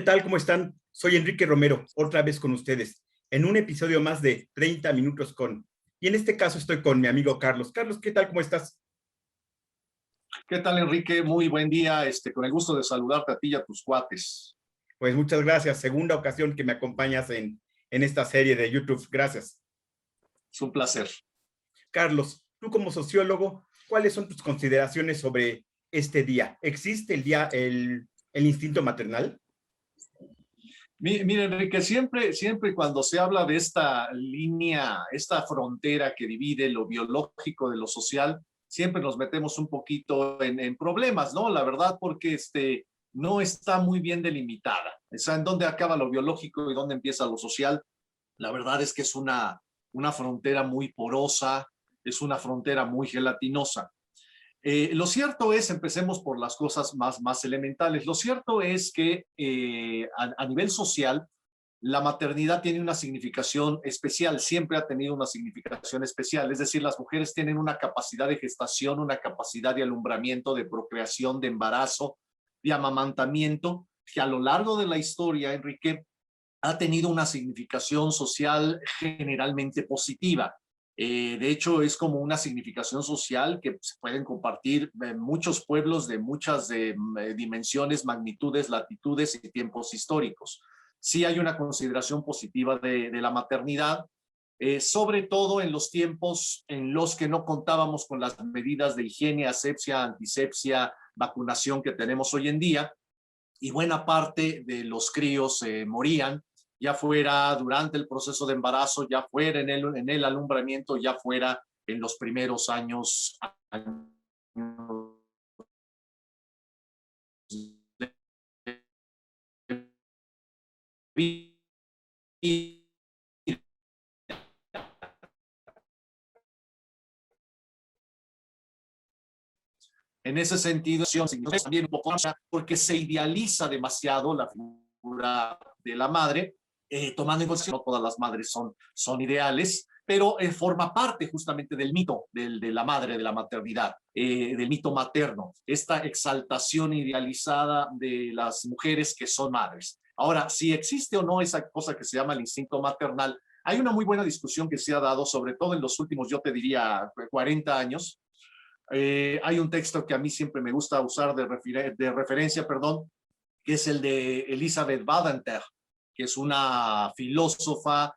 tal? ¿Cómo están? Soy Enrique Romero, otra vez con ustedes, en un episodio más de 30 minutos con... Y en este caso estoy con mi amigo Carlos. Carlos, ¿qué tal? ¿Cómo estás? ¿Qué tal, Enrique? Muy buen día. Con el gusto de saludarte a ti y a tus cuates. Pues muchas gracias. Segunda ocasión que me acompañas en esta serie de YouTube. Gracias. Es un placer. Carlos, tú como sociólogo, ¿cuáles son tus consideraciones sobre este día? ¿Existe el día, el instinto maternal? Mira, Enrique, siempre cuando se habla de esta línea, esta frontera que divide lo biológico de lo social, siempre nos metemos un poquito en problemas, ¿no? La verdad, porque no está muy bien delimitada. O sea, en dónde acaba lo biológico y dónde empieza lo social. La verdad es que es una frontera muy porosa, es una frontera muy gelatinosa. Lo cierto es, empecemos por las cosas más elementales, lo cierto es que a nivel social, la maternidad tiene una significación especial, siempre ha tenido una significación especial, es decir, las mujeres tienen una capacidad de gestación, una capacidad de alumbramiento, de procreación, de embarazo, de amamantamiento, que a lo largo de la historia, Enrique, ha tenido una significación social generalmente positiva. De hecho, es como una significación social que se pueden compartir en muchos pueblos de muchas dimensiones, magnitudes, latitudes y tiempos históricos. Sí hay una consideración positiva de la maternidad, sobre todo en los tiempos en los que no contábamos con las medidas de higiene, asepsia, antisepsia, vacunación que tenemos hoy en día, y buena parte de los críos morían, ya fuera durante el proceso de embarazo, ya fuera en el alumbramiento, ya fuera en los primeros años de vida. En ese sentido, también un poco porque se idealiza demasiado la figura de la madre, tomando en consideración que no todas las madres son ideales, pero forma parte justamente del mito de la madre, de la maternidad, del mito materno, esta exaltación idealizada de las mujeres que son madres. Ahora, si existe o no esa cosa que se llama el instinto maternal, hay una muy buena discusión que se ha dado, sobre todo en los últimos, yo te diría, 40 años. Hay un texto que a mí siempre me gusta usar de referencia, perdón, que es el de Elizabeth Badinter, que es una filósofa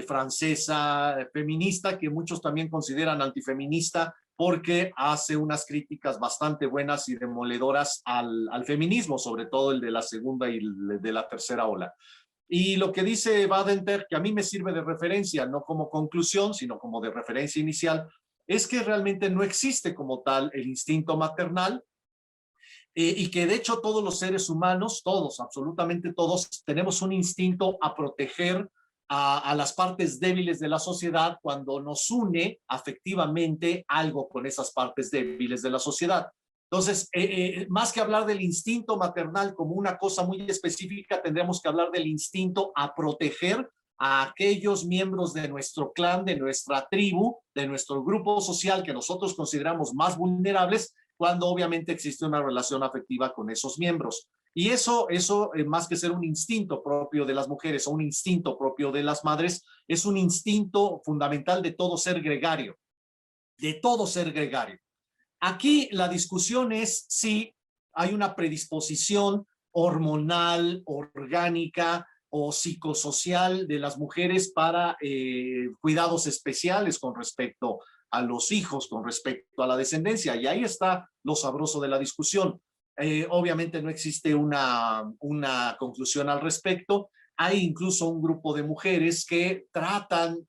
francesa feminista que muchos también consideran antifeminista porque hace unas críticas bastante buenas y demoledoras al feminismo, sobre todo el de la segunda y el de la tercera ola. Y lo que dice Badinter, que a mí me sirve de referencia, no como conclusión, sino como de referencia inicial, es que realmente no existe como tal el instinto maternal, y que de hecho todos los seres humanos, todos, absolutamente todos, tenemos un instinto a proteger a las partes débiles de la sociedad cuando nos une afectivamente algo con esas partes débiles de la sociedad. Entonces, más que hablar del instinto maternal como una cosa muy específica, tendríamos que hablar del instinto a proteger a aquellos miembros de nuestro clan, de nuestra tribu, de nuestro grupo social que nosotros consideramos más vulnerables, cuando obviamente existe una relación afectiva con esos miembros. Y eso más que ser un instinto propio de las mujeres o un instinto propio de las madres, es un instinto fundamental de todo ser gregario, de todo ser gregario. Aquí la discusión es si hay una predisposición hormonal, orgánica o psicosocial de las mujeres para cuidados especiales con respecto a los hijos, con respecto a la descendencia. Y ahí está lo sabroso de la discusión. Obviamente no existe una conclusión al respecto. Hay incluso un grupo de mujeres que tratan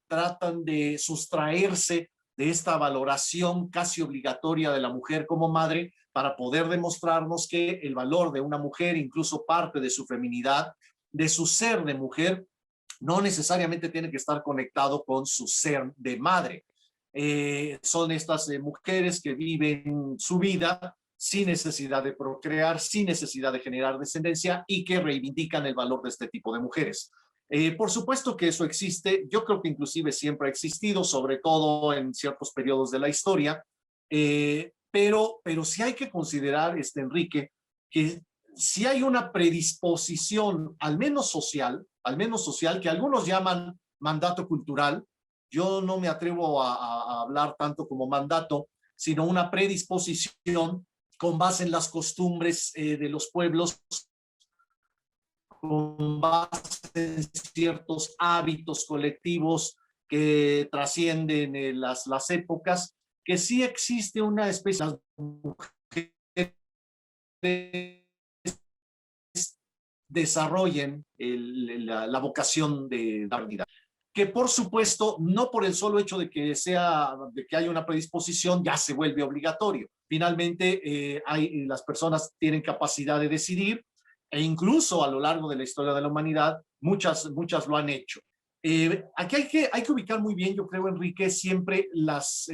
de sustraerse de esta valoración casi obligatoria de la mujer como madre para poder demostrarnos que el valor de una mujer, incluso parte de su feminidad, de su ser de mujer, no necesariamente tiene que estar conectado con su ser de madre. Son estas mujeres que viven su vida sin necesidad de procrear, sin necesidad de generar descendencia y que reivindican el valor de este tipo de mujeres. Por supuesto que eso existe, yo creo que inclusive siempre ha existido, sobre todo en ciertos periodos de la historia, pero sí hay que considerar, Enrique, que si hay una predisposición, al menos social, que algunos llaman mandato cultural. Yo no me atrevo a hablar tanto como mandato, sino una predisposición con base en las costumbres de los pueblos, con base en ciertos hábitos colectivos que trascienden las épocas, que sí existe una especie de mujeres desarrollen la vocación de la vida. Que por supuesto, no por el solo hecho de que haya una predisposición, ya se vuelve obligatorio. Finalmente, las personas tienen capacidad de decidir, e incluso a lo largo de la historia de la humanidad, muchas lo han hecho. Aquí hay que ubicar muy bien, yo creo, Enrique, siempre las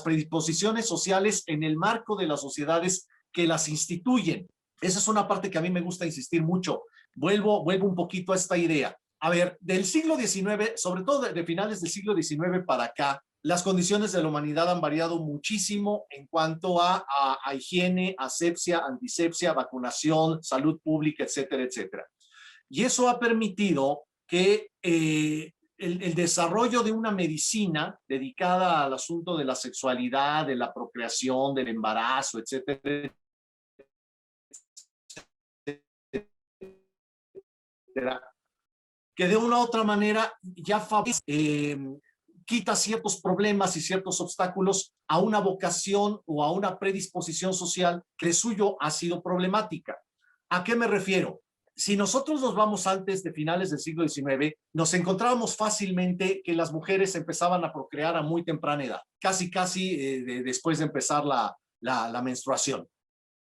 predisposiciones sociales en el marco de las sociedades que las instituyen. Esa es una parte que a mí me gusta insistir mucho. Vuelvo un poquito a esta idea. A ver, del siglo XIX, sobre todo de finales del siglo XIX para acá, las condiciones de la humanidad han variado muchísimo en cuanto a higiene, asepsia, antisepsia, vacunación, salud pública, etcétera, etcétera. Y eso ha permitido que el desarrollo de una medicina dedicada al asunto de la sexualidad, de la procreación, del embarazo, etcétera, que de una u otra manera ya quita ciertos problemas y ciertos obstáculos a una vocación o a una predisposición social que de suyo ha sido problemática. ¿A qué me refiero? Si nosotros nos vamos antes de finales del siglo XIX, nos encontrábamos fácilmente que las mujeres empezaban a procrear a muy temprana edad, casi después de empezar la menstruación.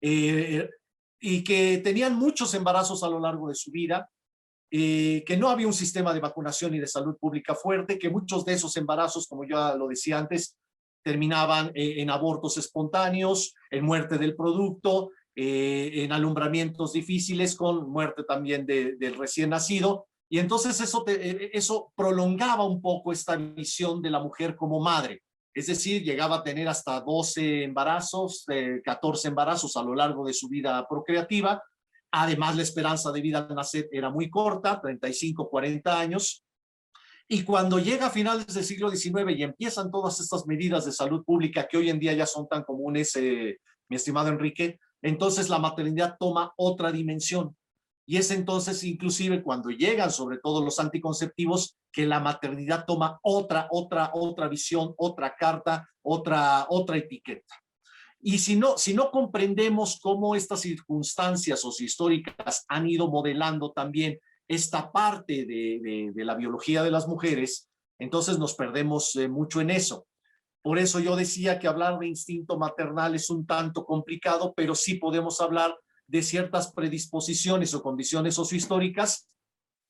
Y que tenían muchos embarazos a lo largo de su vida, que no había un sistema de vacunación y de salud pública fuerte, que muchos de esos embarazos, como ya lo decía antes, terminaban en abortos espontáneos, en muerte del producto, en alumbramientos difíciles, con muerte también del recién nacido. Y entonces eso prolongaba un poco esta visión de la mujer como madre. Es decir, llegaba a tener hasta 12 embarazos, 14 embarazos a lo largo de su vida procreativa. Además, la esperanza de vida al nacer era muy corta, 35, 40 años. Y cuando llega a finales del siglo XIX y empiezan todas estas medidas de salud pública que hoy en día ya son tan comunes, mi estimado Enrique, entonces la maternidad toma otra dimensión. Y es entonces inclusive cuando llegan sobre todo los anticonceptivos que la maternidad toma otra visión, otra carta, otra etiqueta. Y si no comprendemos cómo estas circunstancias sociohistóricas han ido modelando también esta parte de la biología de las mujeres, entonces nos perdemos mucho en eso. Por eso yo decía que hablar de instinto maternal es un tanto complicado, pero sí podemos hablar de ciertas predisposiciones o condiciones sociohistóricas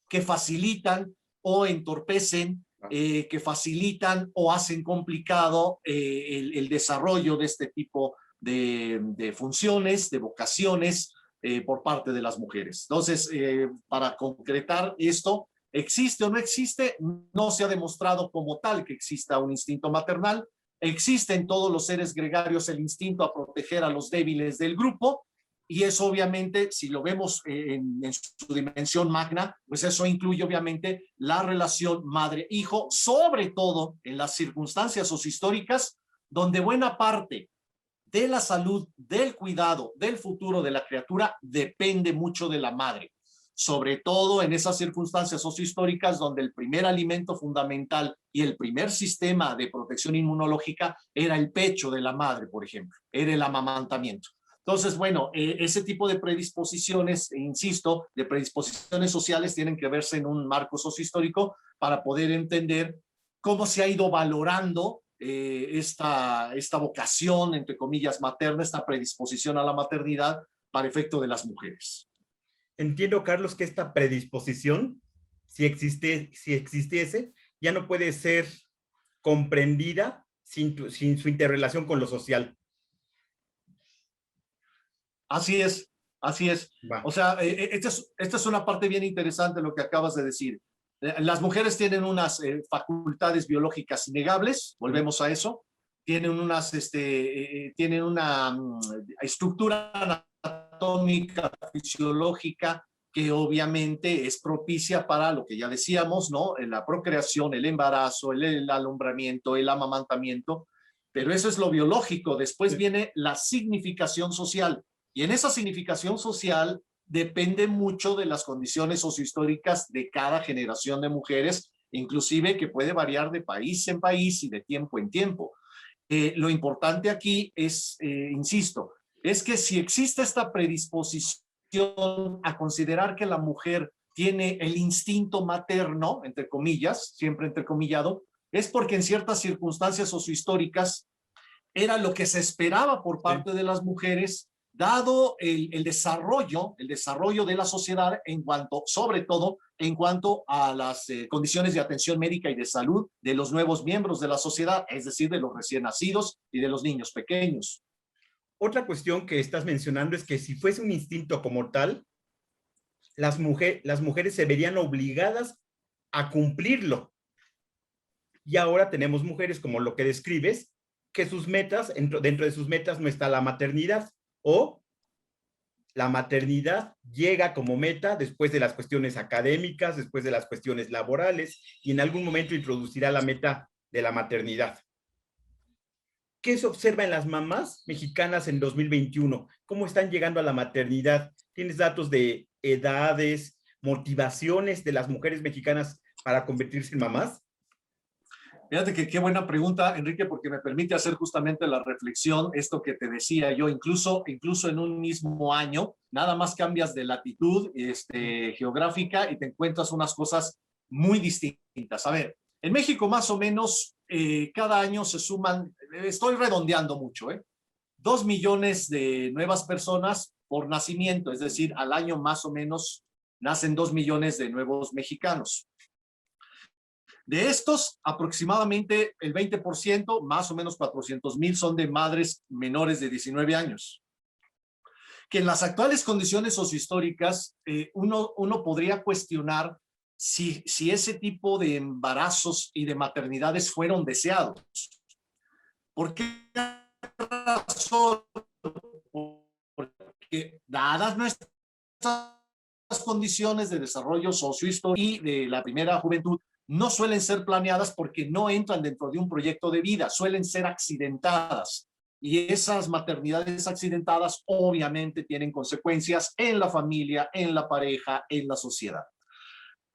que facilitan o entorpecen, que facilitan o hacen complicado el desarrollo de este tipo de funciones, de vocaciones por parte de las mujeres. Entonces, para concretar esto, ¿existe o no existe? No se ha demostrado como tal que exista un instinto maternal. Existe en todos los seres gregarios el instinto a proteger a los débiles del grupo, y eso obviamente, si lo vemos en su dimensión magna, pues eso incluye obviamente la relación madre-hijo, sobre todo en las circunstancias sociohistóricas donde buena parte de la salud, del cuidado, del futuro de la criatura depende mucho de la madre, sobre todo en esas circunstancias sociohistóricas donde el primer alimento fundamental y el primer sistema de protección inmunológica era el pecho de la madre, por ejemplo, era el amamantamiento. Entonces, bueno, ese tipo de predisposiciones, insisto, de predisposiciones sociales tienen que verse en un marco sociohistórico para poder entender cómo se ha ido valorando esta vocación, entre comillas, materna, esta predisposición a la maternidad para efecto de las mujeres. Entiendo, Carlos, que esta predisposición, si existiese, ya no puede ser comprendida sin su interrelación con lo social. Así es, así es. Va. O sea, esta es una parte bien interesante lo que acabas de decir. Las mujeres tienen unas facultades biológicas innegables, volvemos a eso, tienen una estructura anatómica, fisiológica, que obviamente es propicia para lo que ya decíamos, ¿no? La procreación, el embarazo, el alumbramiento, el amamantamiento, pero eso es lo biológico. Después viene la significación social, y en esa significación social depende mucho de las condiciones sociohistóricas de cada generación de mujeres, inclusive que puede variar de país en país y de tiempo en tiempo. Lo importante aquí es, insisto, es que si existe esta predisposición a considerar que la mujer tiene el instinto materno, entre comillas, siempre entrecomillado, es porque en ciertas circunstancias sociohistóricas era lo que se esperaba por parte de las mujeres, dado el desarrollo de la sociedad en cuanto, sobre todo, en cuanto a las condiciones de atención médica y de salud de los nuevos miembros de la sociedad, es decir, de los recién nacidos y de los niños pequeños. Otra cuestión que estás mencionando es que si fuese un instinto como tal, las mujeres se verían obligadas a cumplirlo. Y ahora tenemos mujeres, como lo que describes, que sus metas, dentro de sus metas no está la maternidad, o la maternidad llega como meta después de las cuestiones académicas, después de las cuestiones laborales, y en algún momento introducirá la meta de la maternidad. ¿Qué se observa en las mamás mexicanas en 2021? ¿Cómo están llegando a la maternidad? ¿Tienes datos de edades, motivaciones de las mujeres mexicanas para convertirse en mamás? Fíjate que qué buena pregunta, Enrique, porque me permite hacer justamente la reflexión, esto que te decía yo, incluso en un mismo año, nada más cambias de latitud geográfica y te encuentras unas cosas muy distintas. A ver, en México más o menos cada año se suman, estoy redondeando mucho, 2 millones de nuevas personas por nacimiento, es decir, al año más o menos nacen 2 millones de nuevos mexicanos. De estos, aproximadamente el 20%, más o menos 400,000, son de madres menores de 19 años. Que en las actuales condiciones sociohistóricas, uno podría cuestionar si ese tipo de embarazos y de maternidades fueron deseados. ¿Por qué razón? Porque dadas nuestras condiciones de desarrollo sociohistórico y de la primera juventud, no suelen ser planeadas porque no entran dentro de un proyecto de vida, suelen ser accidentadas. Y esas maternidades accidentadas obviamente tienen consecuencias en la familia, en la pareja, en la sociedad.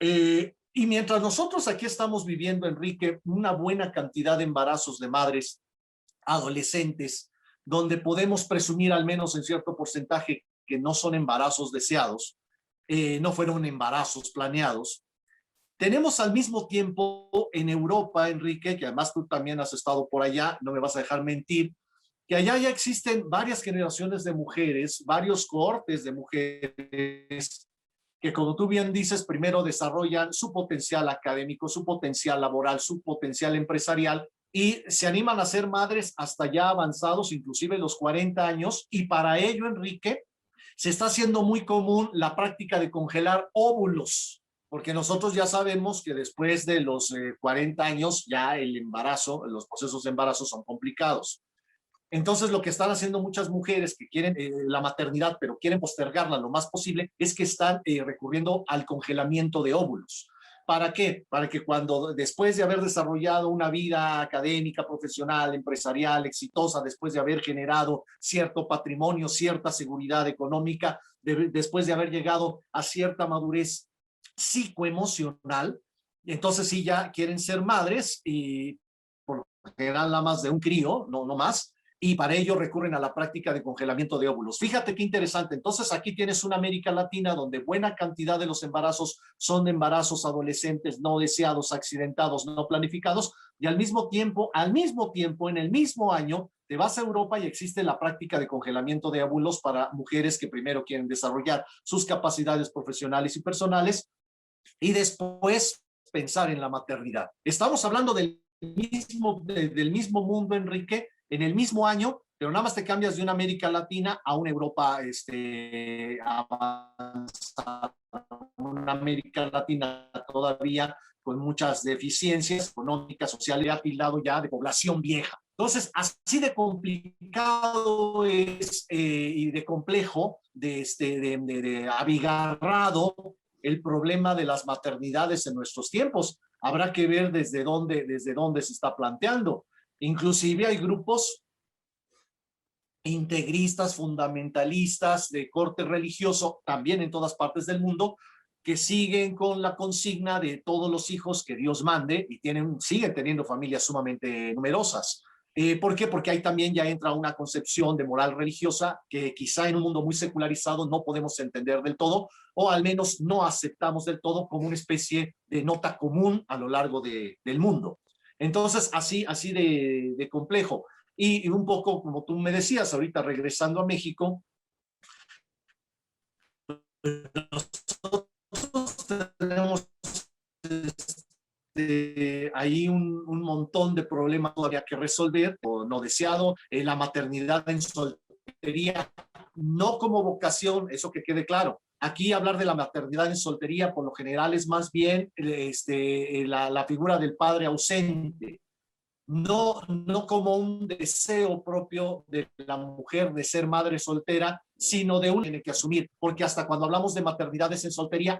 Y mientras nosotros aquí estamos viviendo, Enrique, una buena cantidad de embarazos de madres adolescentes, donde podemos presumir al menos en cierto porcentaje que no son embarazos deseados, no fueron embarazos planeados. Tenemos al mismo tiempo en Europa, Enrique, que además tú también has estado por allá, no me vas a dejar mentir, que allá ya existen varias generaciones de mujeres, varios cohortes de mujeres que, como tú bien dices, primero desarrollan su potencial académico, su potencial laboral, su potencial empresarial, y se animan a ser madres hasta ya avanzados, inclusive los 40 años, y para ello, Enrique, se está haciendo muy común la práctica de congelar óvulos, porque nosotros ya sabemos que después de los 40 años ya el embarazo, los procesos de embarazo son complicados. Entonces, lo que están haciendo muchas mujeres que quieren la maternidad, pero quieren postergarla lo más posible, es que están recurriendo al congelamiento de óvulos. ¿Para qué? Para que cuando, después de haber desarrollado una vida académica, profesional, empresarial, exitosa, después de haber generado cierto patrimonio, cierta seguridad económica, después de haber llegado a cierta madurez psicoemocional, entonces sí ya quieren ser madres y por lo general nada más de un crío, no más, y para ello recurren a la práctica de congelamiento de óvulos. Fíjate qué interesante. Entonces aquí tienes una América Latina donde buena cantidad de los embarazos son embarazos adolescentes no deseados, accidentados, no planificados, y al mismo tiempo, en el mismo año, te vas a Europa y existe la práctica de congelamiento de óvulos para mujeres que primero quieren desarrollar sus capacidades profesionales y personales y después pensar en la maternidad. Estamos hablando del mismo mundo, Enrique, en el mismo año, pero nada más te cambias de una América Latina a una Europa avanzada, una América Latina todavía con muchas deficiencias económicas, sociales, y lado ya de población vieja. Entonces, así de complicado es y de complejo, de abigarrado el problema de las maternidades en nuestros tiempos. Habrá que ver desde dónde se está planteando. Inclusive hay grupos integristas, fundamentalistas de corte religioso, también en todas partes del mundo, que siguen con la consigna de todos los hijos que Dios mande y siguen teniendo familias sumamente numerosas. ¿Por qué? Porque ahí también ya entra una concepción de moral religiosa que quizá en un mundo muy secularizado no podemos entender del todo, o al menos no aceptamos del todo como una especie de nota común a lo largo del mundo. Entonces, así de complejo. Y un poco, como tú me decías, ahorita regresando a México, nosotros tenemos ahí un montón de problemas todavía que resolver, o no deseado, la maternidad en soltería, no como vocación, eso que quede claro. Aquí hablar de la maternidad en soltería por lo general es más bien la figura del padre ausente, no como un deseo propio de la mujer de ser madre soltera, sino de un tiene que asumir, porque hasta cuando hablamos de maternidades en soltería,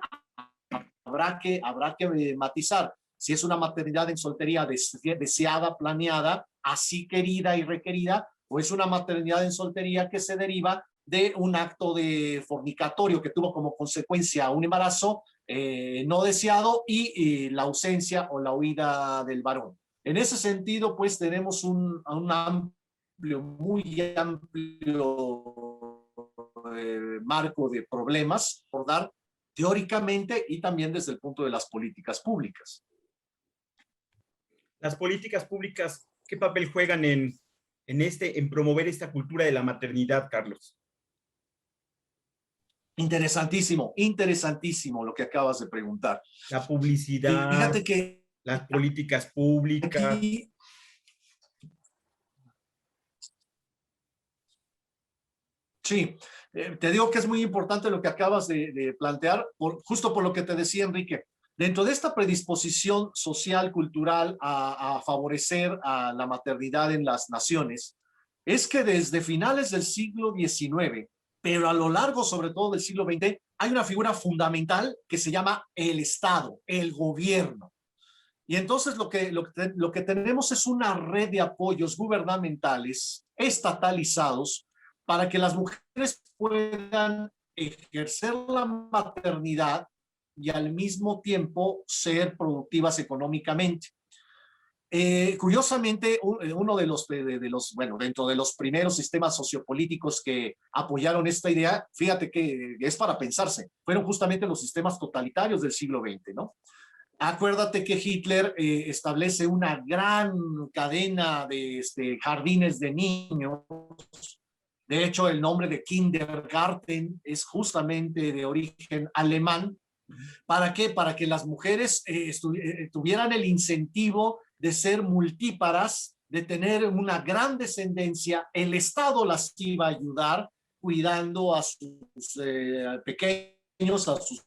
habrá que matizar si es una maternidad en soltería deseada, planeada, así querida y requerida, o es una maternidad en soltería que se deriva de un acto de fornicatorio que tuvo como consecuencia un embarazo no deseado y la ausencia o la huida del varón. En ese sentido, pues tenemos un muy amplio marco de problemas por dar teóricamente y también desde el punto de las políticas públicas. Las políticas públicas, ¿qué papel juegan en promover esta cultura de la maternidad, Carlos? Interesantísimo lo que acabas de preguntar. La publicidad, fíjate que las políticas públicas. Aquí, sí, te digo que es muy importante lo que acabas de plantear, justo por lo que te decía Enrique. Dentro de esta predisposición social, cultural a favorecer a la maternidad en las naciones, es que desde finales del siglo XIX, pero a lo largo sobre todo del siglo XX, hay una figura fundamental que se llama el Estado, el gobierno. Y entonces lo que tenemos es una red de apoyos gubernamentales estatalizados para que las mujeres puedan ejercer la maternidad y al mismo tiempo ser productivas económicamente. Curiosamente, uno bueno, dentro de los primeros sistemas sociopolíticos que apoyaron esta idea, fíjate que es para pensarse, fueron justamente los sistemas totalitarios del siglo XX, ¿no? Acuérdate que Hitler establece una gran cadena de jardines de niños. De hecho, el nombre de Kindergarten es justamente de origen alemán. ¿Para qué? Para que las mujeres tuvieran el incentivo de ser multíparas, de tener una gran descendencia. El Estado las iba a ayudar cuidando a sus pequeños, a sus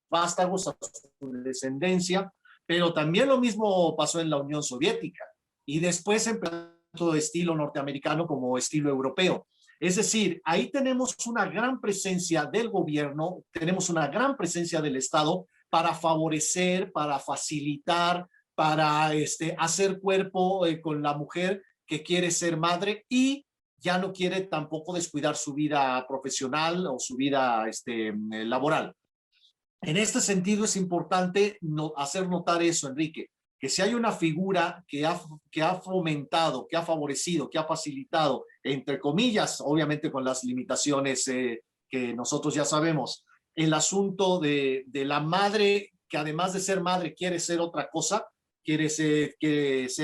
vástagos, a su descendencia, pero también lo mismo pasó en la Unión Soviética y después empezó tanto estilo norteamericano como estilo europeo. Es decir, ahí tenemos una gran presencia del gobierno, tenemos una gran presencia del Estado para favorecer, para facilitar, para hacer cuerpo con la mujer que quiere ser madre y ya no quiere tampoco descuidar su vida profesional o su vida laboral. En este sentido es importante hacer notar eso, Enrique, que si hay una figura que ha fomentado, que ha favorecido, que ha facilitado, entre comillas, obviamente con las limitaciones que nosotros ya sabemos, el asunto de la madre que además de ser madre quiere ser otra cosa, quiere ser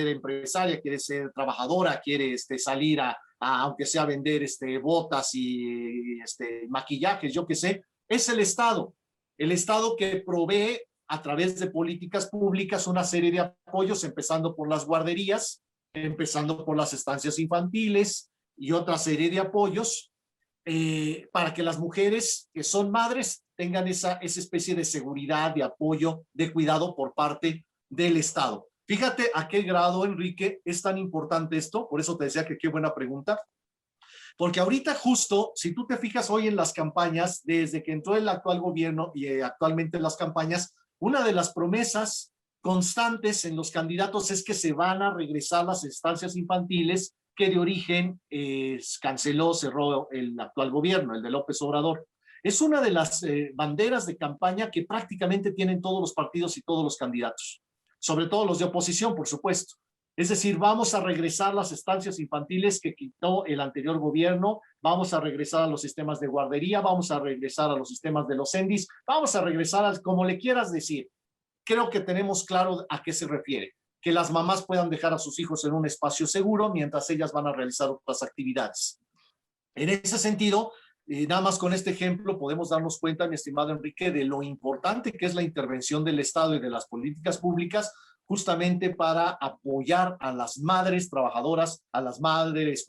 empresaria, quiere ser trabajadora, quiere salir aunque sea vender botas y maquillajes, yo qué sé, es el Estado. El Estado que provee a través de políticas públicas una serie de apoyos, empezando por las guarderías, empezando por las estancias infantiles y otra serie de apoyos para que las mujeres que son madres tengan esa especie de seguridad, de apoyo, de cuidado por parte del Estado. Fíjate a qué grado, Enrique, es tan importante esto, por eso te decía que qué buena pregunta, porque ahorita justo, si tú te fijas hoy en las campañas, desde que entró el actual gobierno y actualmente en las campañas, una de las promesas constantes en los candidatos es que se van a regresar las estancias infantiles que de origen canceló, cerró el actual gobierno, el de López Obrador. Es una de las banderas de campaña que prácticamente tienen todos los partidos y todos los candidatos, sobre todo los de oposición, por supuesto. Es decir, vamos a regresar las estancias infantiles que quitó el anterior gobierno, vamos a regresar a los sistemas de guardería, vamos a regresar a los sistemas de los ENDIS, vamos a regresar a como le quieras decir. Creo que tenemos claro a qué se refiere, que las mamás puedan dejar a sus hijos en un espacio seguro mientras ellas van a realizar otras actividades. En ese sentido, nada más con este ejemplo podemos darnos cuenta, mi estimado Enrique, de lo importante que es la intervención del Estado y de las políticas públicas justamente para apoyar a las madres trabajadoras, a las madres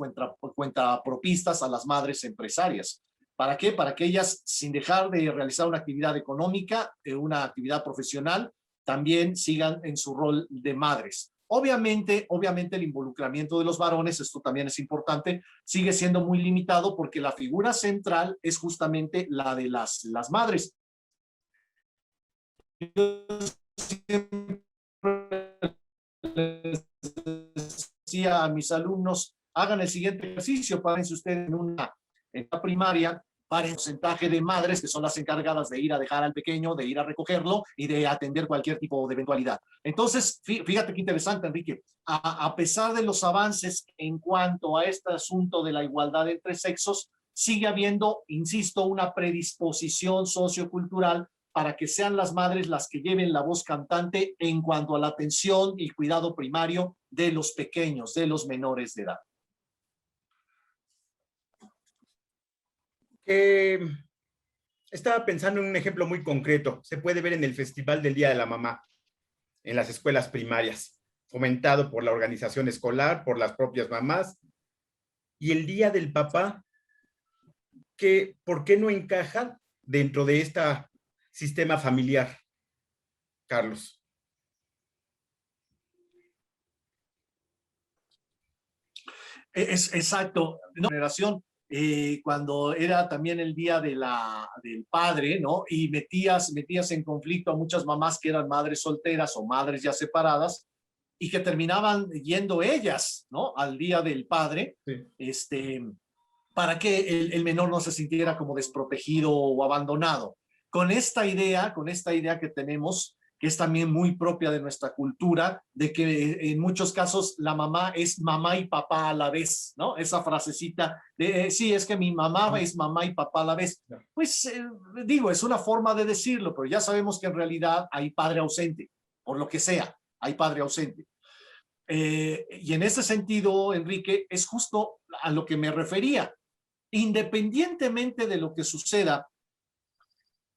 cuentapropistas, a las madres empresarias. ¿Para qué? Para que ellas, sin dejar de realizar una actividad económica, una actividad profesional, también sigan en su rol de madres. Obviamente el involucramiento de los varones, esto también es importante, sigue siendo muy limitado porque la figura central es justamente la de las madres. Yo siempre les decía a mis alumnos, hagan el siguiente ejercicio, párense ustedes en la primaria, para el porcentaje de madres que son las encargadas de ir a dejar al pequeño, de ir a recogerlo y de atender cualquier tipo de eventualidad. Entonces, fíjate qué interesante, Enrique, a pesar de los avances en cuanto a este asunto de la igualdad entre sexos, sigue habiendo, insisto, una predisposición sociocultural para que sean las madres las que lleven la voz cantante en cuanto a la atención y cuidado primario de los pequeños, de los menores de edad. Estaba pensando en un ejemplo muy concreto. Se puede ver en el Festival del Día de la Mamá, en las escuelas primarias, fomentado por la organización escolar, por las propias mamás. Y el Día del Papá, ¿por qué no encaja dentro de este sistema familiar, Carlos? Es exacto. No, generación. Cuando era también el día del padre, ¿no? Y metías en conflicto a muchas mamás que eran madres solteras o madres ya separadas y que terminaban yendo ellas, ¿no? Al día del padre, sí. Para que el menor no se sintiera como desprotegido o abandonado. Con esta idea que tenemos, que es también muy propia de nuestra cultura, de que en muchos casos la mamá es mamá y papá a la vez, ¿no? Esa frasecita de, sí, es que mi mamá es mamá y papá a la vez. Pues digo, es una forma de decirlo, pero ya sabemos que en realidad hay padre ausente, por lo que sea, hay padre ausente. Y en ese sentido, Enrique, es justo a lo que me refería. Independientemente de lo que suceda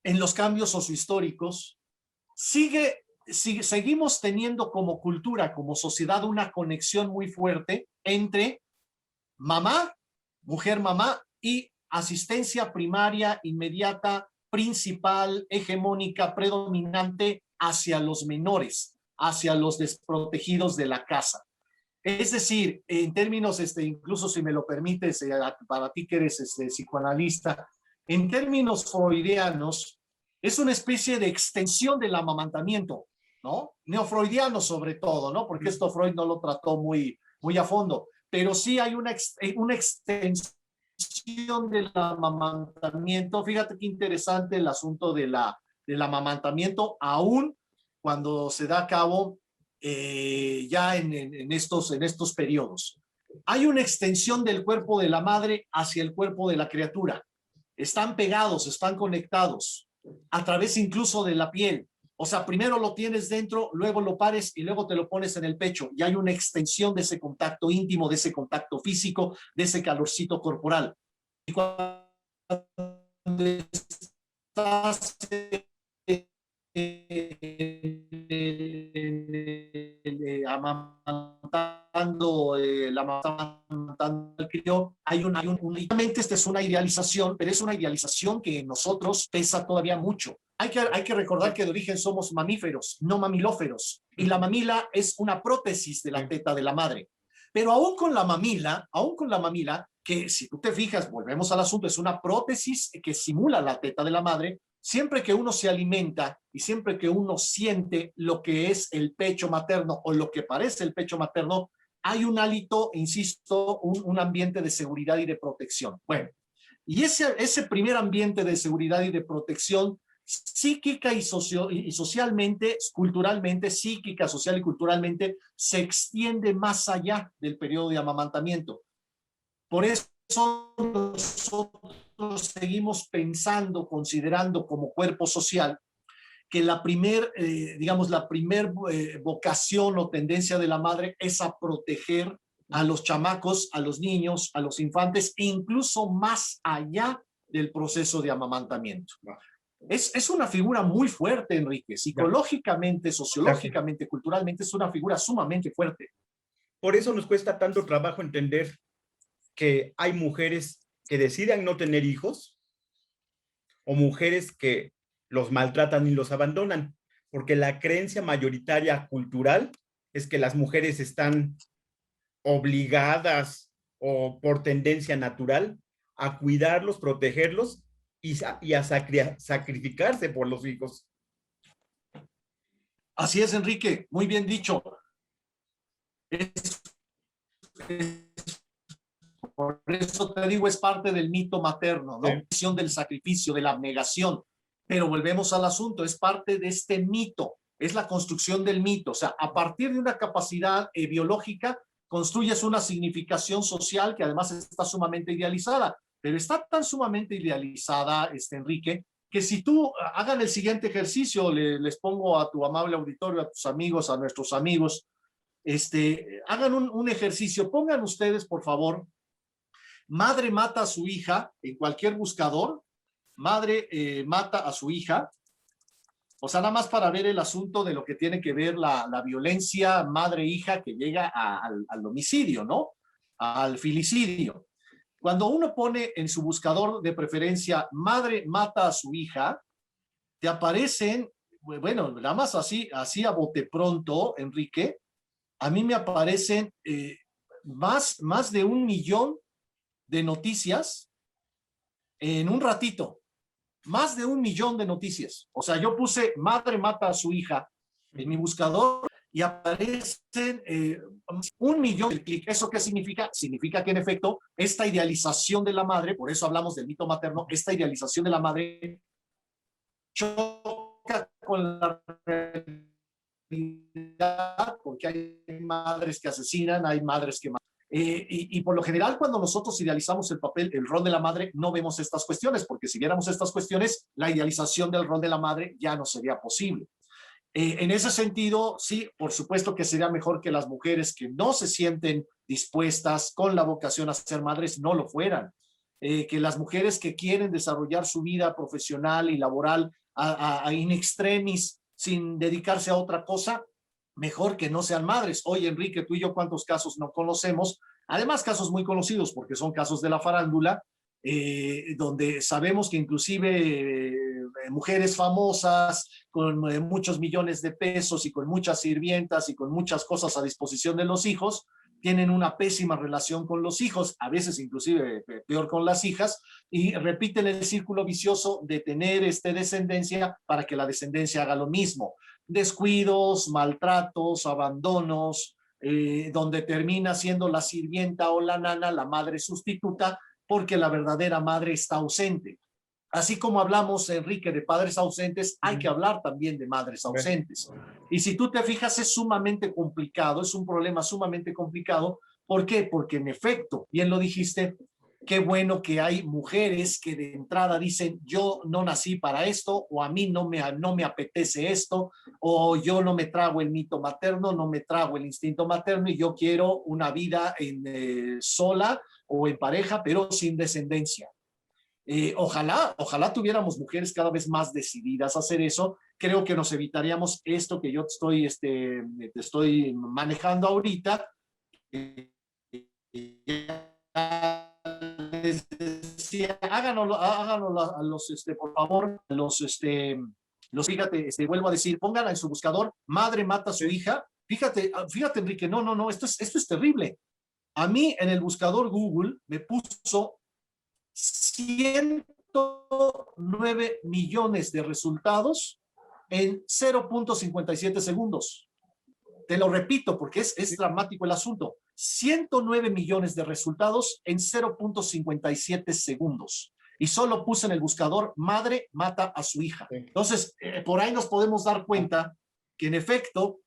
en los cambios sociohistóricos, seguimos teniendo como cultura, como sociedad, una conexión muy fuerte entre mamá, mujer mamá, y asistencia primaria, inmediata, principal, hegemónica, predominante hacia los menores, hacia los desprotegidos de la casa. Es decir, en términos, incluso si me lo permites, para ti que eres psicoanalista, en términos freudianos, es una especie de extensión del amamantamiento, ¿no? Neofreudiano sobre todo, ¿no? Porque esto Freud no lo trató muy a fondo, pero sí hay una extensión del amamantamiento. Fíjate qué interesante el asunto del amamantamiento, aún cuando se da a cabo ya en estos periodos. Hay una extensión del cuerpo de la madre hacia el cuerpo de la criatura. Están pegados, están conectados, a través incluso de la piel. O sea, primero lo tienes dentro, luego lo pares y luego te lo pones en el pecho. Y hay una extensión de ese contacto íntimo, de ese contacto físico, de ese calorcito corporal. Y cuando estás amamantando al crío, realmente esta es una idealización, pero es una idealización que en nosotros pesa todavía mucho. hay que recordar que de origen somos mamíferos, no mamilóferos. Y la mamila es una prótesis de la teta de la madre. Pero aún con la mamila, que si tú te fijas, volvemos al asunto, es una prótesis que simula la teta de la madre, siempre que uno se alimenta y siempre que uno siente lo que es el pecho materno o lo que parece el pecho materno, hay un hálito, insisto, un ambiente de seguridad y de protección. Bueno, y ese primer ambiente de seguridad y de protección psíquica y socialmente, culturalmente, psíquica, social y culturalmente, se extiende más allá del periodo de amamantamiento. Por eso nosotros seguimos pensando, considerando como cuerpo social, que digamos, la primer vocación o tendencia de la madre es a proteger a los chamacos, a los niños, a los infantes, e incluso más allá del proceso de amamantamiento. Es una figura muy fuerte, Enrique. Psicológicamente, sociológicamente, culturalmente, es una figura sumamente fuerte. Por eso nos cuesta tanto trabajo entender que hay mujeres que decidan no tener hijos o mujeres que los maltratan y los abandonan, porque la creencia mayoritaria cultural es que las mujeres están obligadas o por tendencia natural a cuidarlos, protegerlos y a sacrificarse por los hijos. Así es, Enrique, muy bien dicho. Por eso te digo, es parte del mito materno, ¿no? La visión del sacrificio, de la abnegación. Pero volvemos al asunto, es parte de este mito, es la construcción del mito. O sea, a partir de una capacidad biológica, construyes una significación social que además está sumamente idealizada. Pero está tan sumamente idealizada, Enrique, que si tú hagan el siguiente ejercicio, les pongo a tu amable auditorio, a tus amigos, a nuestros amigos, hagan un ejercicio, pongan ustedes, por favor, madre mata a su hija en cualquier buscador, madre mata a su hija, o sea, nada más para ver el asunto de lo que tiene que ver la violencia madre-hija que llega al homicidio, ¿no? Al filicidio. Cuando uno pone en su buscador de preferencia madre mata a su hija, te aparecen, bueno, nada más así a bote pronto, Enrique, a mí me aparecen más de 1 millón de noticias en un ratito. Más de 1 millón de noticias. O sea, yo puse madre mata a su hija en mi buscador y aparecen 1 millón de clics. ¿Eso qué significa? Significa que en efecto esta idealización de la madre, por eso hablamos del mito materno, esta idealización de la madre choca con la realidad, porque hay madres que asesinan, hay madres que y por lo general, cuando nosotros idealizamos el papel, el rol de la madre, no vemos estas cuestiones, porque si viéramos estas cuestiones, la idealización del rol de la madre ya no sería posible. En ese sentido, sí, por supuesto que sería mejor que las mujeres que no se sienten dispuestas con la vocación a ser madres no lo fueran. Que las mujeres que quieren desarrollar su vida profesional y laboral in extremis sin dedicarse a otra cosa, mejor que no sean madres. Oye, Enrique, tú y yo, ¿cuántos casos no conocemos? Además, casos muy conocidos, porque son casos de la farándula, donde sabemos que inclusive mujeres famosas con muchos millones de pesos y con muchas sirvientas y con muchas cosas a disposición de los hijos, tienen una pésima relación con los hijos, a veces inclusive peor con las hijas, y repiten el círculo vicioso de tener descendencia para que la descendencia haga lo mismo. Descuidos, maltratos, abandonos, donde termina siendo la sirvienta o la nana la madre sustituta porque la verdadera madre está ausente. Así como hablamos, Enrique, de padres ausentes, hay que hablar también de madres ausentes. Y si tú te fijas, es sumamente complicado, es un problema sumamente complicado. ¿Por qué? Porque en efecto, bien lo dijiste, qué bueno que hay mujeres que de entrada dicen, yo no nací para esto, o a mí no me apetece esto, o yo no me trago el mito materno, no me trago el instinto materno y yo quiero una vida sola o en pareja, pero sin descendencia. Ojalá tuviéramos mujeres cada vez más decididas a hacer eso. Creo que nos evitaríamos esto que yo te estoy manejando ahorita. Les decía, háganoslo a los, por favor, Fíjate, vuelvo a decir, pongan en su buscador, madre mata a su hija. Fíjate, Enrique, no, esto es terrible. A mí en el buscador Google me puso 109 millones de resultados en 0.57 segundos. Te lo repito porque es dramático el asunto. 109 millones de resultados en 0.57 segundos. Y solo puse en el buscador, madre mata a su hija. Entonces, por ahí nos podemos dar cuenta que en efecto,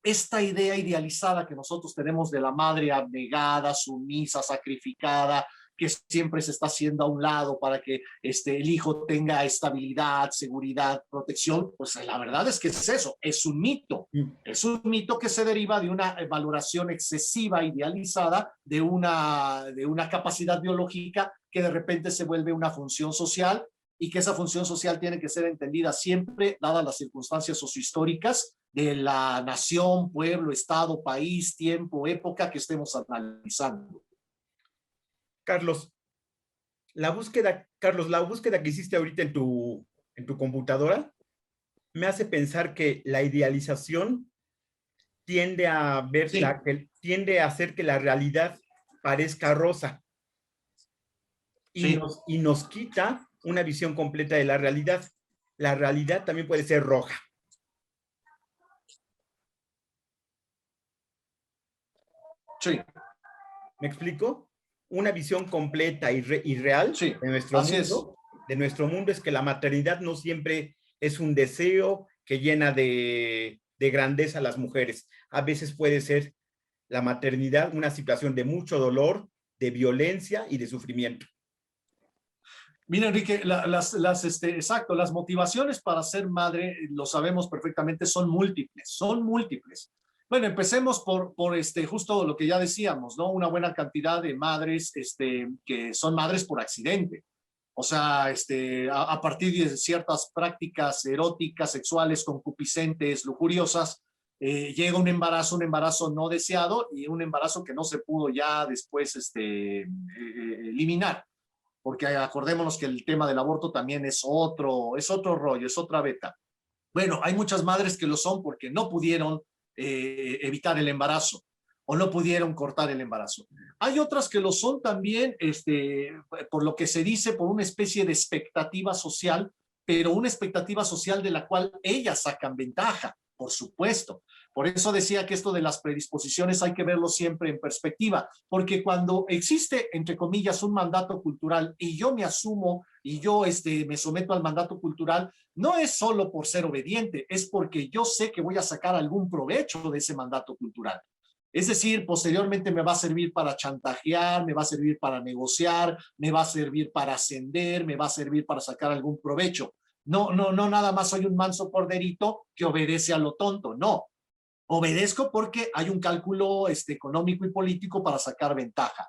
esta idea idealizada que nosotros tenemos de la madre abnegada, sumisa, sacrificada, que siempre se está haciendo a un lado para que el hijo tenga estabilidad, seguridad, protección, pues la verdad es que es eso, es un mito. Es un mito que se deriva de una valoración excesiva, idealizada, de una capacidad biológica que de repente se vuelve una función social y que esa función social tiene que ser entendida siempre, dadas las circunstancias sociohistóricas de la nación, pueblo, estado, país, tiempo, época que estemos analizando. Carlos, la búsqueda que hiciste ahorita en tu computadora me hace pensar que la idealización tiende a tiende a hacer que la realidad parezca rosa y nos quita una visión completa de la realidad. La realidad también puede ser roja. Sí. ¿Me explico? Una visión completa y real de nuestro mundo es que la maternidad no siempre es un deseo que llena de grandeza a las mujeres. A veces puede ser la maternidad una situación de mucho dolor, de violencia y de sufrimiento. Mira, Enrique, las motivaciones para ser madre, lo sabemos perfectamente, son múltiples. Bueno, empecemos por justo lo que ya decíamos, ¿no? Una buena cantidad de madres que son madres por accidente. O sea, a partir de ciertas prácticas eróticas, sexuales, concupiscentes, lujuriosas, llega un embarazo no deseado y un embarazo que no se pudo ya después eliminar. Porque acordémonos que el tema del aborto también es otro rollo, es otra beta. Bueno, hay muchas madres que lo son porque no pudieron evitar el embarazo o no pudieron cortar el embarazo. Hay otras que lo son también por lo que se dice, por una especie de expectativa social, pero una expectativa social de la cual ellas sacan ventaja, por supuesto. Por eso decía que esto de las predisposiciones hay que verlo siempre en perspectiva, porque cuando existe, entre comillas, un mandato cultural y yo me asumo y yo me someto al mandato cultural, no es solo por ser obediente, es porque yo sé que voy a sacar algún provecho de ese mandato cultural. Es decir, posteriormente me va a servir para chantajear, me va a servir para negociar, me va a servir para ascender, me va a servir para sacar algún provecho. No, nada más soy un manso corderito que obedece a lo tonto, no. Obedezco porque hay un cálculo económico y político para sacar ventaja.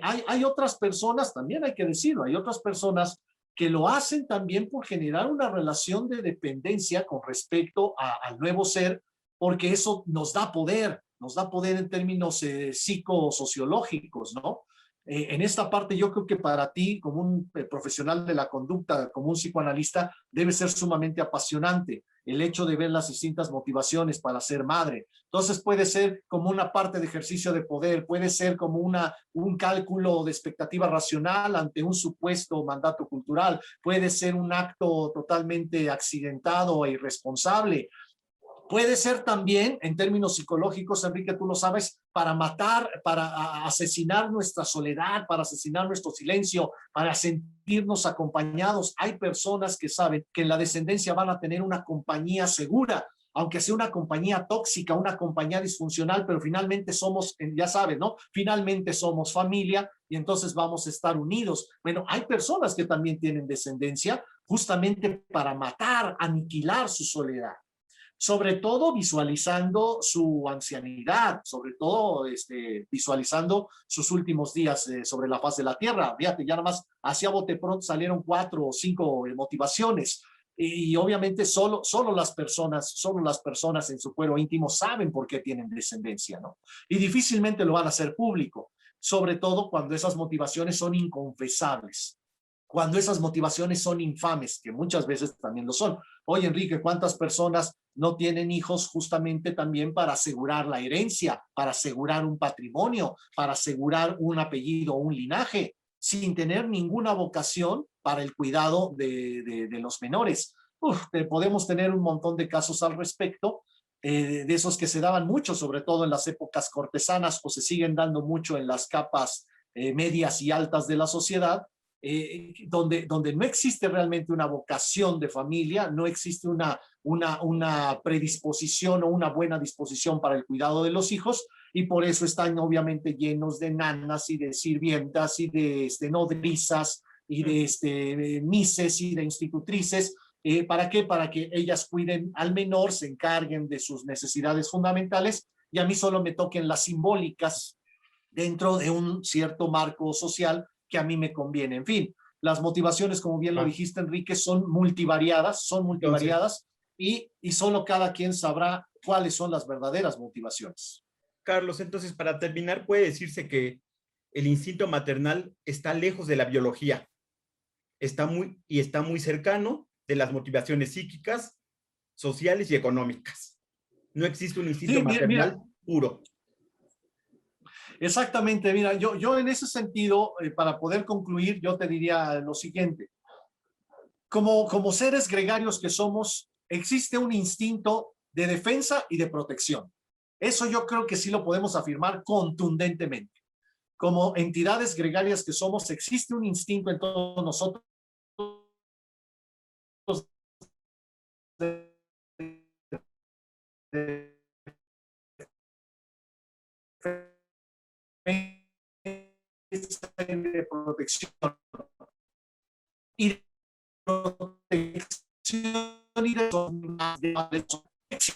Hay otras personas, también hay que decirlo, hay otras personas que lo hacen también por generar una relación de dependencia con respecto al nuevo ser, porque eso nos da poder en términos psicosociológicos, ¿no? En esta parte yo creo que para ti, como un profesional de la conducta, como un psicoanalista, debe ser sumamente apasionante el hecho de ver las distintas motivaciones para ser madre. Entonces puede ser como una parte de ejercicio de poder, puede ser como un cálculo de expectativa racional ante un supuesto mandato cultural, puede ser un acto totalmente accidentado e irresponsable. Puede ser también, en términos psicológicos, Enrique, tú lo sabes, para matar, para asesinar nuestra soledad, para asesinar nuestro silencio, para sentirnos acompañados. Hay personas que saben que en la descendencia van a tener una compañía segura, aunque sea una compañía tóxica, una compañía disfuncional, pero finalmente somos, ya sabes, ¿no? Finalmente somos familia y entonces vamos a estar unidos. Bueno, hay personas que también tienen descendencia justamente para matar, aniquilar su soledad, sobre todo visualizando su ancianidad, sobre todo visualizando sus últimos días sobre la faz de la tierra. Fíjate, ya nada más hacia bote pronto salieron 4 o 5 motivaciones. Y obviamente solo las personas en su cuero íntimo saben por qué tienen descendencia, ¿no? Y difícilmente lo van a hacer público, sobre todo cuando esas motivaciones son inconfesables. cuando esas motivaciones son infames, que muchas veces también lo son. Oye, Enrique, ¿cuántas personas no tienen hijos justamente también para asegurar la herencia, para asegurar un patrimonio, para asegurar un apellido o un linaje, sin tener ninguna vocación para el cuidado de los menores? Podemos tener un montón de casos al respecto, de esos que se daban mucho, sobre todo en las épocas cortesanas, o se siguen dando mucho en las capas medias y altas de la sociedad, donde no existe realmente una vocación de familia, no existe una predisposición o una buena disposición para el cuidado de los hijos, y por eso están obviamente llenos de nanas y de sirvientas y de nodrizas y de mises y de institutrices. ¿Para qué? Para que ellas cuiden al menor, se encarguen de sus necesidades fundamentales, y a mí solo me toquen las simbólicas dentro de un cierto marco social que a mí me conviene. En fin, las motivaciones, como bien lo dijiste, Enrique, son multivariadas, Entonces, y solo cada quien sabrá cuáles son las verdaderas motivaciones. Carlos, entonces para terminar, puede decirse que el instinto maternal está lejos de la biología, está muy cercano de las motivaciones psíquicas, sociales y económicas. No existe un instinto Sí, mira, maternal puro. exactamente, mira, yo en ese sentido, para poder concluir, yo te diría lo siguiente. Como seres gregarios que somos, existe un instinto de defensa y de protección. Eso yo creo que sí lo podemos afirmar contundentemente. Como entidades gregarias que somos, existe un instinto en todos nosotros de protección y de protección y de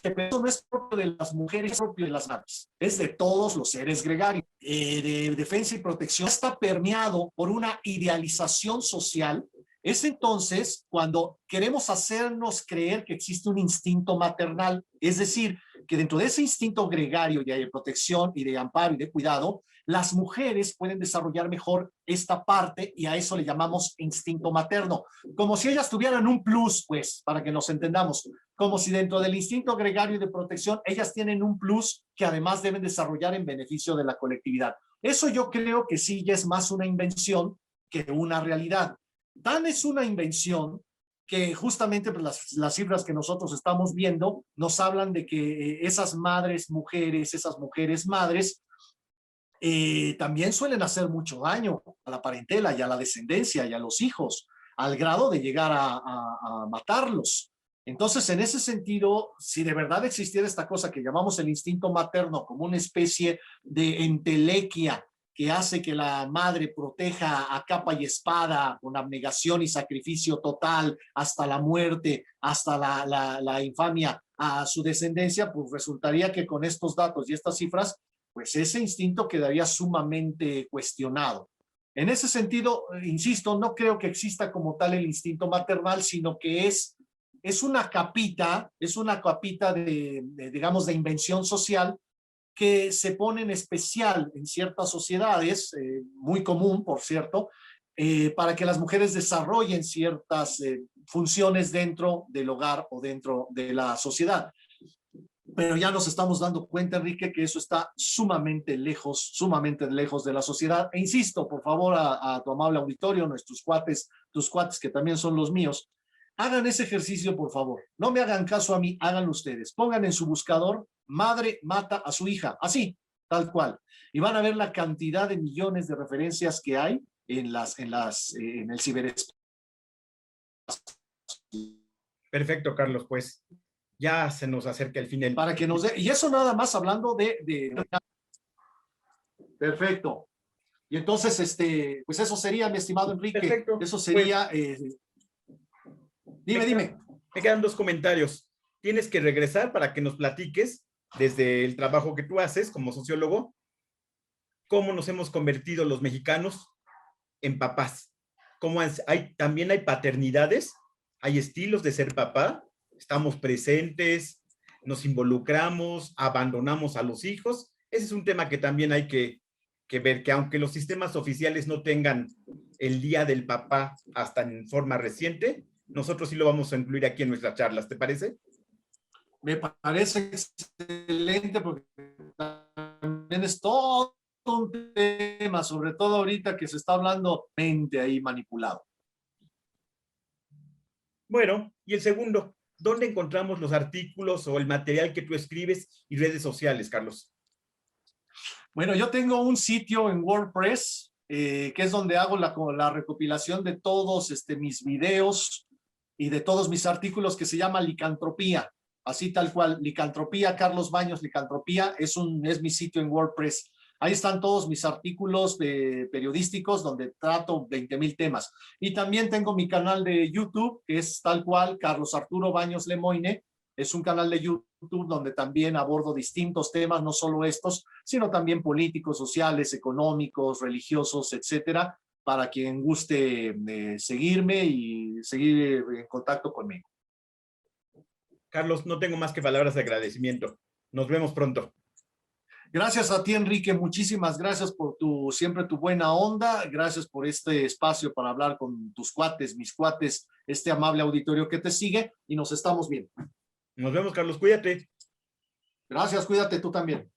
pero eso no es propio de las mujeres, es propio de las madres, es de todos los seres gregarios. De defensa y protección está permeado por una idealización social. Es entonces cuando queremos hacernos creer que existe un instinto maternal, es decir, que dentro de ese instinto gregario de protección y de amparo y de cuidado, las mujeres pueden desarrollar mejor esta parte, y a eso le llamamos instinto materno, como si ellas tuvieran un plus, pues, para que nos entendamos, como si dentro del instinto gregario de protección ellas tienen un plus que además deben desarrollar en beneficio de la colectividad. Eso yo creo que sí ya es más una invención que una realidad. Tan es una invención que justamente pues, las cifras que nosotros estamos viendo nos hablan de que esas madres mujeres, esas mujeres madres, también suelen hacer mucho daño a la parentela y a la descendencia y a los hijos, al grado de llegar a matarlos. Entonces, en ese sentido, si de verdad existiera esta cosa que llamamos el instinto materno como una especie de entelequia que hace que la madre proteja a capa y espada con abnegación y sacrificio total hasta la muerte, hasta la infamia a su descendencia, pues resultaría que con estos datos y estas cifras, pues ese instinto quedaría sumamente cuestionado. En ese sentido, insisto, no creo que exista como tal el instinto maternal, sino que es una capita digamos, de invención social que se pone en especial en ciertas sociedades, muy común, por cierto, para que las mujeres desarrollen ciertas funciones dentro del hogar o dentro de la sociedad. Pero ya nos estamos dando cuenta, Enrique, que eso está sumamente lejos de la sociedad. E insisto, por favor, a tu amable auditorio, nuestros cuates, tus cuates que también son los míos, hagan ese ejercicio, por favor. No me hagan caso a mí, háganlo ustedes. Pongan en su buscador, madre mata a su hija, así, tal cual. Y van a ver la cantidad de millones de referencias que hay en el ciberespacio. Perfecto, Carlos, pues ya se nos acerca el final. Para que nos dé, y eso nada más hablando Perfecto. Y entonces, pues eso sería, mi estimado Enrique. Perfecto. Eso sería, dime. Me quedan dos comentarios. Tienes que regresar para que nos platiques desde el trabajo que tú haces como sociólogo, cómo nos hemos convertido los mexicanos en papás. También hay paternidades, hay estilos de ser papá, estamos presentes, nos involucramos, abandonamos a los hijos. Ese es un tema que también hay que ver, que aunque los sistemas oficiales no tengan el Día del Papá hasta en forma reciente, nosotros sí lo vamos a incluir aquí en nuestras charlas, ¿te parece? Me parece excelente porque también es todo un tema, sobre todo ahorita que se está hablando mente ahí manipulado. Bueno, y el segundo, ¿dónde encontramos los artículos o el material que tú escribes y redes sociales, Carlos? Bueno, yo tengo un sitio en WordPress, que es donde hago la recopilación de todos mis videos y de todos mis artículos, que se llama Licantropía, así tal cual, Licantropía, Carlos Baños Licantropía, es mi sitio en WordPress. Ahí están todos mis artículos periodísticos donde trato 20,000 temas. Y también tengo mi canal de YouTube, que es tal cual, Carlos Arturo Baños Lemoine. Es un canal de YouTube donde también abordo distintos temas, no solo estos, sino también políticos, sociales, económicos, religiosos, etcétera, para quien guste seguirme y seguir en contacto conmigo. Carlos, no tengo más que palabras de agradecimiento. Nos vemos pronto. Gracias a ti, Enrique. Muchísimas gracias por siempre tu buena onda. Gracias por este espacio para hablar con tus cuates, mis cuates, este amable auditorio que te sigue, y nos estamos viendo. Nos vemos, Carlos. Cuídate. Gracias, cuídate tú también.